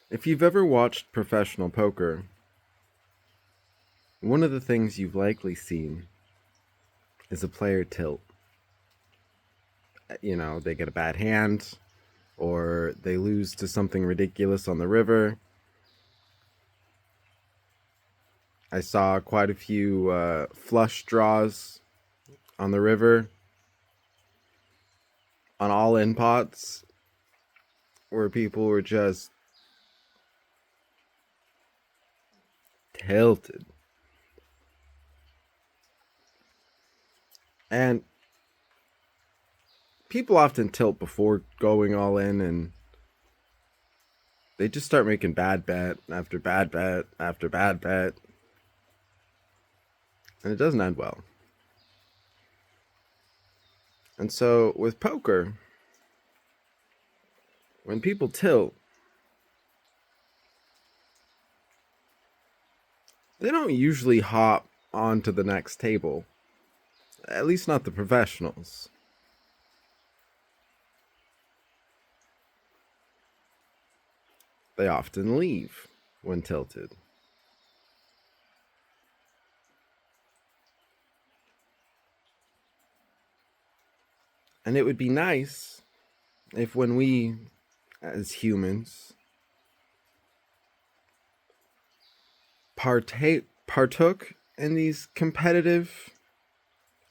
If you've ever watched professional poker, one of the things you've likely seen is a player tilt. You know, they get a bad hand, or they lose to something ridiculous on the river. I saw quite a few flush draws on the river, on all-in pots, where people were just tilted. And people often tilt before going all in, and they just start making bad bet after bad bet after bad bet. And it doesn't end well. And so with poker, when people tilt, they don't usually hop onto the next table. At least not the professionals. They often leave when tilted. And it would be nice if when we, as humans, partook in these competitive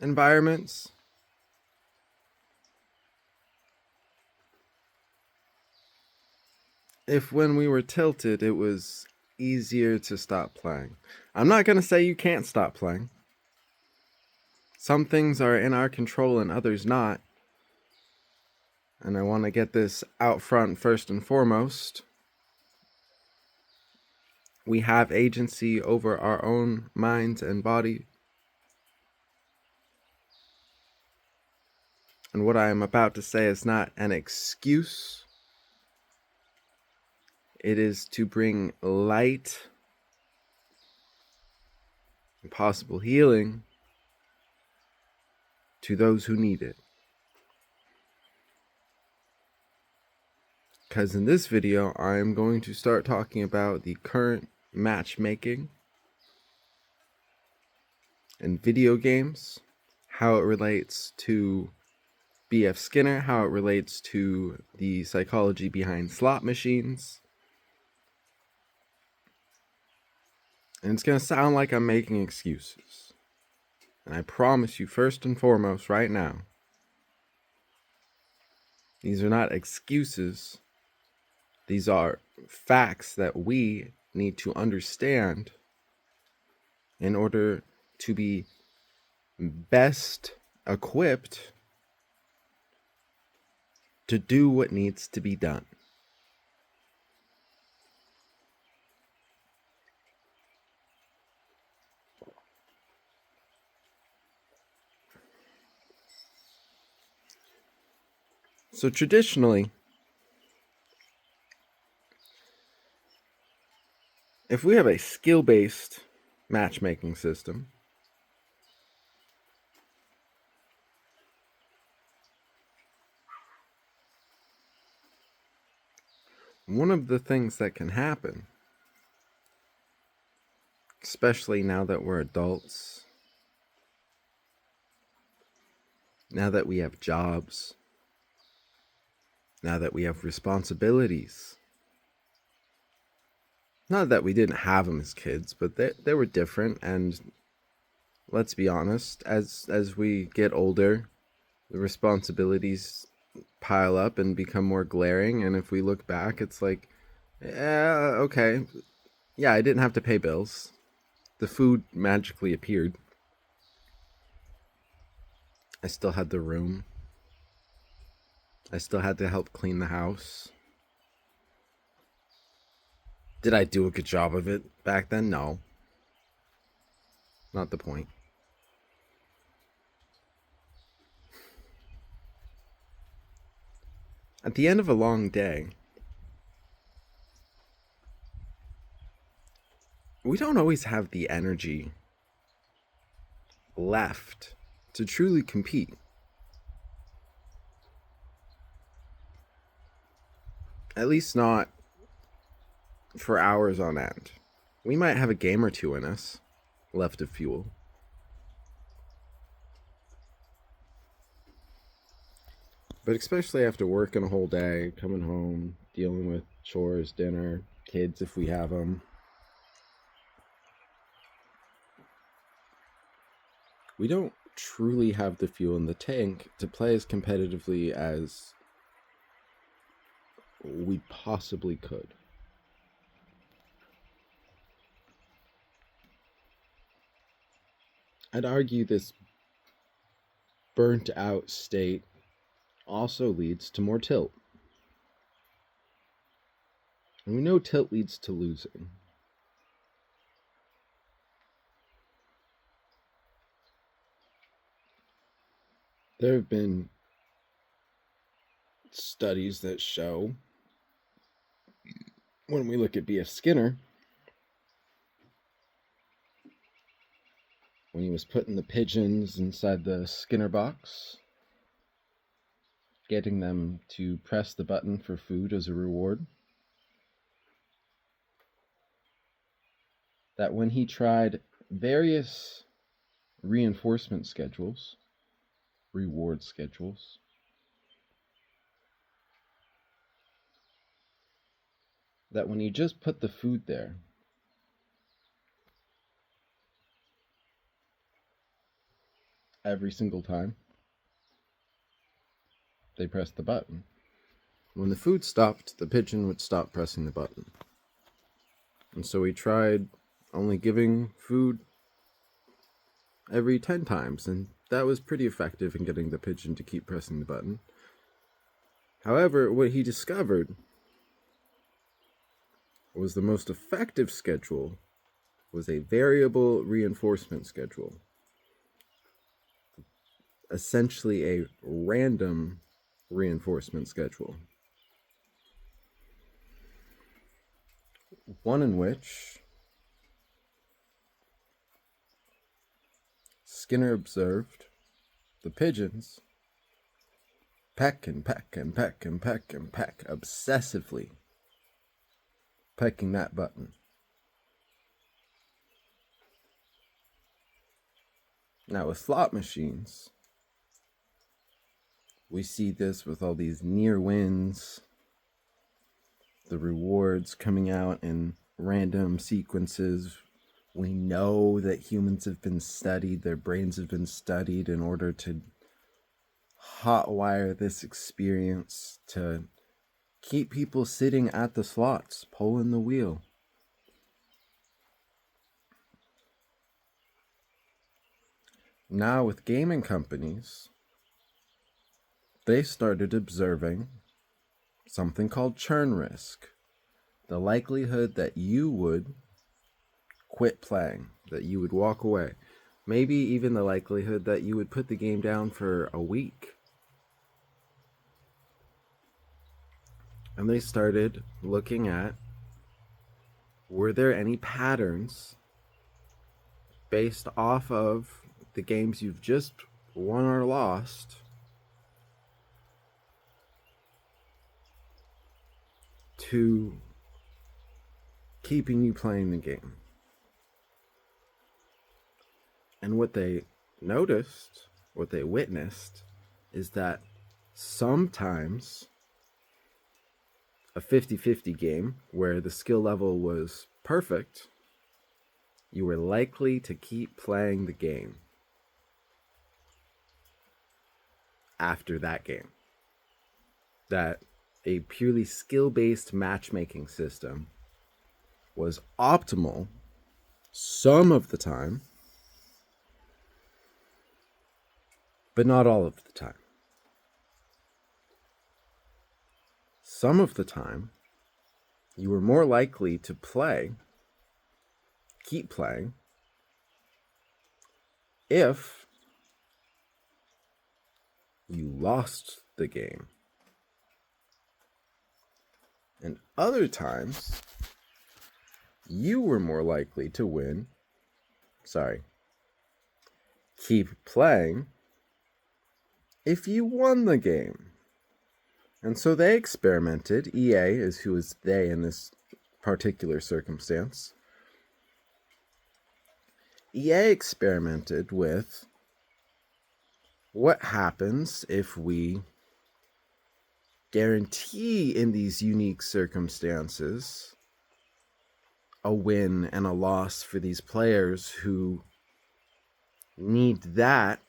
environments, if when we were tilted, it was easier to stop playing. I'm not going to say you can't stop playing. Some things are in our control and others not. And I want to get this out front first and foremost. We have agency over our own minds and body. And what I am about to say is not an excuse. It is to bring light and possible healing to those who need it. Because in this video, I am going to start talking about the current matchmaking in video games, how it relates to B.F. Skinner, how it relates to the psychology behind slot machines. And it's going to sound like I'm making excuses. And I promise you, first and foremost, right now, these are not excuses. These are facts that we need to understand in order to be best equipped to do what needs to be done. So traditionally, if we have a skill-based matchmaking system, one of the things that can happen, especially now that we're adults, now that we have jobs, now that we have responsibilities, not that we didn't have them as kids, but they were different. And let's be honest, as we get older, the responsibilities pile up and become more glaring. And if we look back, it's like, yeah, okay, yeah, I didn't have to pay bills. The food magically appeared. I still had the room. I still had to help clean the house. Did I do a good job of it back then? No. Not the point. At the end of a long day, we don't always have the energy left to truly compete. At least not for hours on end. We might have a game or two in us left of fuel. But especially after working a whole day, coming home, dealing with chores, dinner, kids if we have them, we don't truly have the fuel in the tank to play as competitively as we possibly could. I'd argue this burnt out state also leads to more tilt. And we know tilt leads to losing. There have been studies that show, when we look at B.F. Skinner, when he was putting the pigeons inside the Skinner box, getting them to press the button for food as a reward, that when he tried various reinforcement schedules, reward schedules, that when you just put the food there, every single time they pressed the button, when the food stopped, the pigeon would stop pressing the button. And so we tried only giving food every 10 times, and that was pretty effective in getting the pigeon to keep pressing the button. However, what he discovered was the most effective schedule was a variable reinforcement schedule. Essentially a random reinforcement schedule. One in which Skinner observed the pigeons peck and peck and peck and peck and peck, obsessively pecking that button. Now with slot machines, we see this with all these near wins, the rewards coming out in random sequences. We know that humans have been studied, their brains have been studied in order to hotwire this experience to keep people sitting at the slots, pulling the wheel. Now with gaming companies, they started observing something called churn risk. The likelihood that you would quit playing, that you would walk away. Maybe even the likelihood that you would put the game down for a week. And they started looking at, were there any patterns based off of the games you've just won or lost to keeping you playing the game. And what they noticed, what they witnessed, is that sometimes a 50-50 game where the skill level was perfect, you were likely to keep playing the game after that game. That a purely skill-based matchmaking system was optimal some of the time, but not all of the time. Some of the time, you were more likely to keep playing, if you lost the game. And other times, you were more likely to keep playing if you won the game. And so they experimented. EA is who is they in this particular circumstance, EA experimented with what happens if we guarantee in these unique circumstances a win and a loss for these players who need that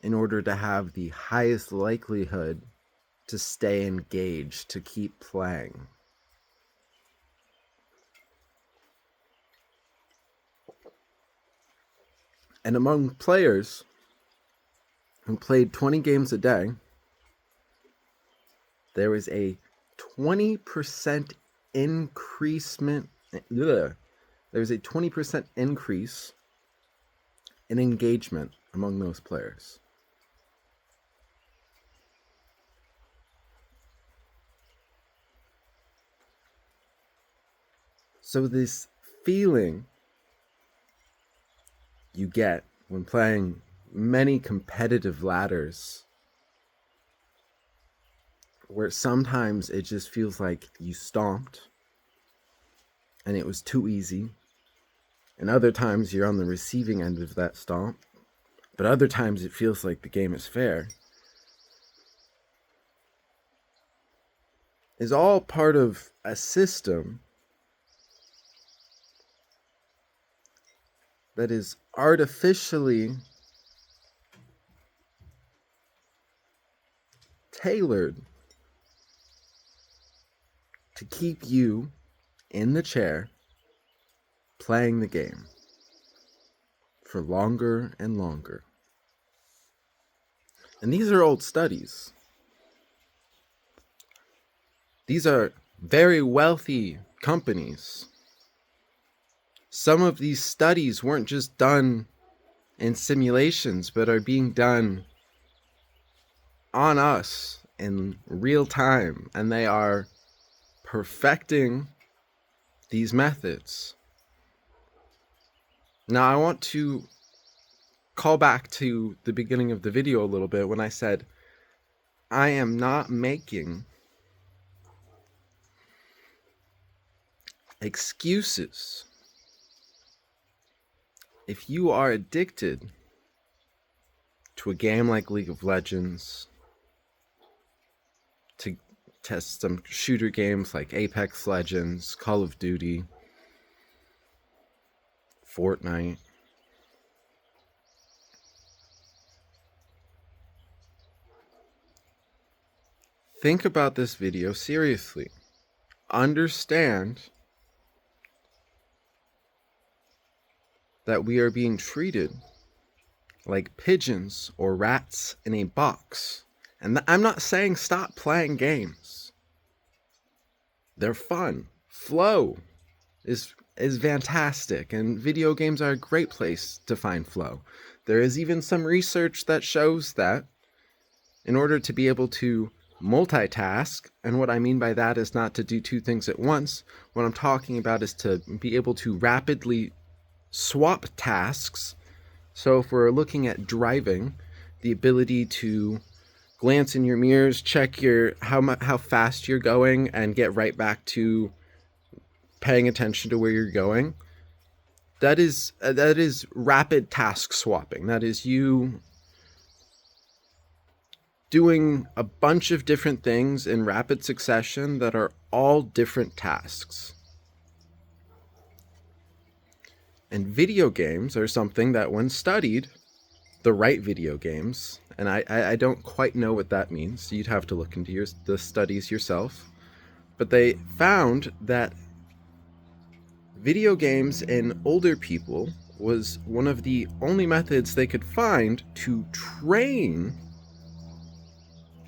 in order to have the highest likelihood to stay engaged, to keep playing. And among players who played 20 games a day, there was a 20% increasement. There was a 20% increase in engagement among those players. So this feeling you get when playing many competitive ladders, where sometimes it just feels like you stomped and it was too easy, and other times you're on the receiving end of that stomp, but other times it feels like the game is fair, is all part of a system that is artificially tailored to keep you in the chair playing the game for longer and longer. And these are old studies. These are very wealthy companies. Some of these studies weren't just done in simulations, but are being done on us in real time, and they are perfecting these methods. Now, I want to call back to the beginning of the video a little bit when I said I am not making excuses. If you are addicted to a game like League of Legends, to test some shooter games like Apex Legends, Call of Duty, Fortnite, think about this video seriously. Understand that we are being treated like pigeons or rats in a box. And I'm not saying stop playing games. They're fun. Flow is fantastic, and video games are a great place to find flow. There is even some research that shows that in order to be able to multitask, and what I mean by that is not to do two things at once. What I'm talking about is to be able to rapidly swap tasks. So if we're looking at driving, the ability to glance in your mirrors, check your how fast you're going, and get right back to paying attention to where you're going. That is rapid task swapping. That is you doing a bunch of different things in rapid succession that are all different tasks. And video games are something that, when studied, the right video games, and I don't quite know what that means, you'd have to look into the studies yourself, but they found that video games in older people was one of the only methods they could find to train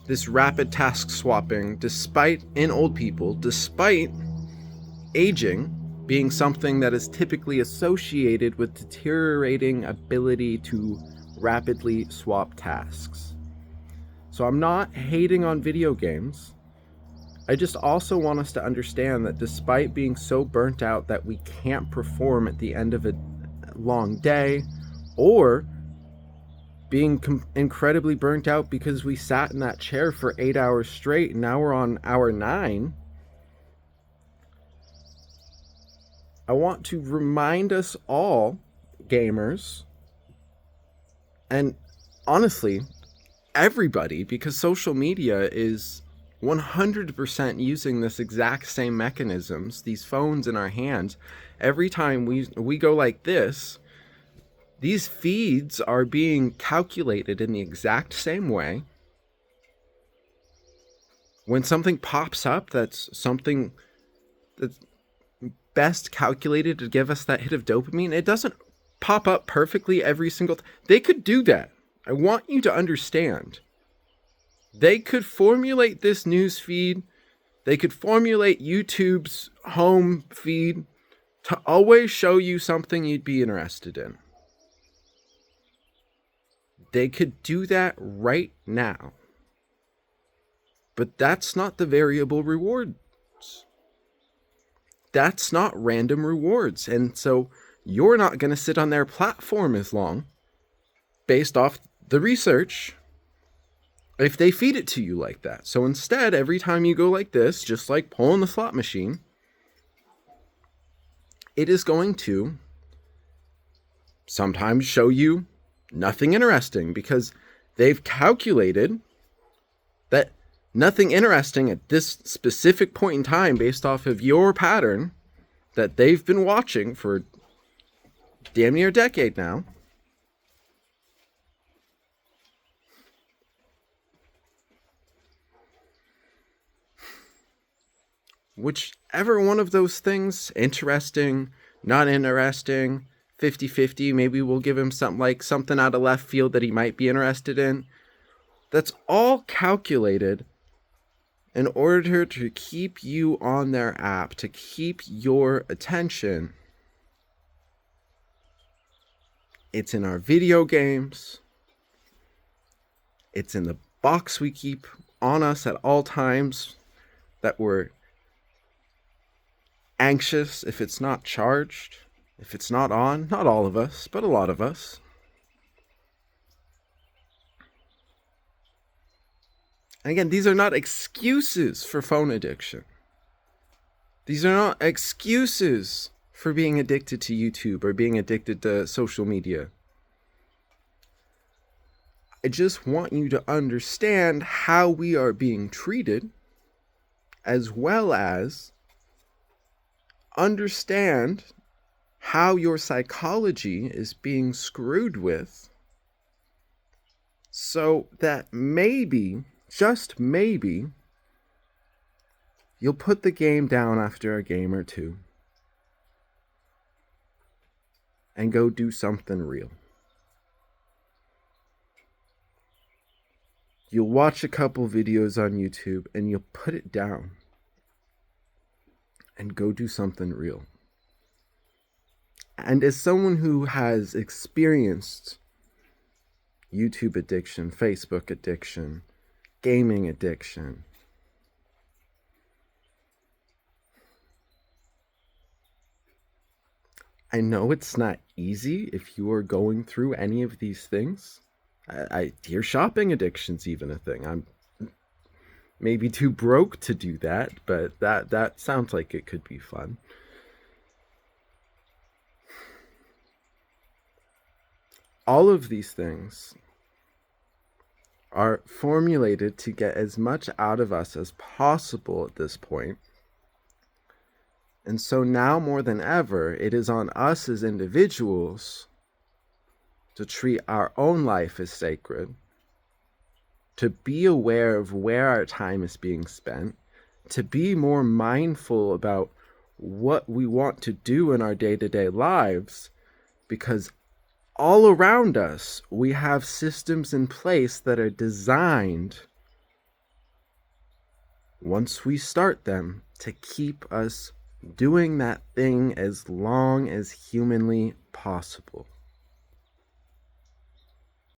this rapid task swapping, despite aging being something that is typically associated with deteriorating ability to rapidly swap tasks. So I'm not hating on video games. I just also want us to understand that despite being so burnt out that we can't perform at the end of a long day, or being incredibly burnt out because we sat in that chair for 8 hours straight and now we're on hour 9, I want to remind us all, gamers, and honestly, everybody, because social media is 100% using this exact same mechanisms, these phones in our hands. Every time we go like this, these feeds are being calculated in the exact same way. When something pops up, that's something that's best calculated to give us that hit of dopamine. It doesn't pop up perfectly every single time. They could do that. I want you to understand. They could formulate this news feed. They could formulate YouTube's home feed to always show you something you'd be interested in. They could do that right now. But that's not the variable rewards. That's not random rewards. And so you're not going to sit on their platform as long, based off the research, if they feed it to you like that. So instead, every time you go like this, just like pulling the slot machine, it is going to sometimes show you nothing interesting, because they've calculated that nothing interesting at this specific point in time, based off of your pattern that they've been watching for damn near a decade now. Whichever one of those things, interesting, not interesting, 50-50, maybe we'll give him something out of left field that he might be interested in. That's all calculated in order to keep you on their app, to keep your attention. It's in our video games. It's in the box we keep on us at all times, that we're anxious if it's not charged, if it's not on. Not all of us, but a lot of us. And again, these are not excuses for phone addiction. These are not excuses for being addicted to YouTube or being addicted to social media. I just want you to understand how we are being treated, as well as understand how your psychology is being screwed with, so that maybe, just maybe, you'll put the game down after a game or two and go do something real. You'll watch a couple videos on YouTube and you'll put it down and go do something real. And as someone who has experienced YouTube addiction, Facebook addiction, gaming addiction, I know it's not easy if you are going through any of these things. I hear shopping addiction's even a thing. I'm maybe too broke to do that, but that sounds like it could be fun. All of these things are formulated to get as much out of us as possible at this point. And so now more than ever, it is on us as individuals to treat our own life as sacred, to be aware of where our time is being spent, to be more mindful about what we want to do in our day-to-day lives, because all around us, we have systems in place that are designed, once we start them, to keep us doing that thing as long as humanly possible.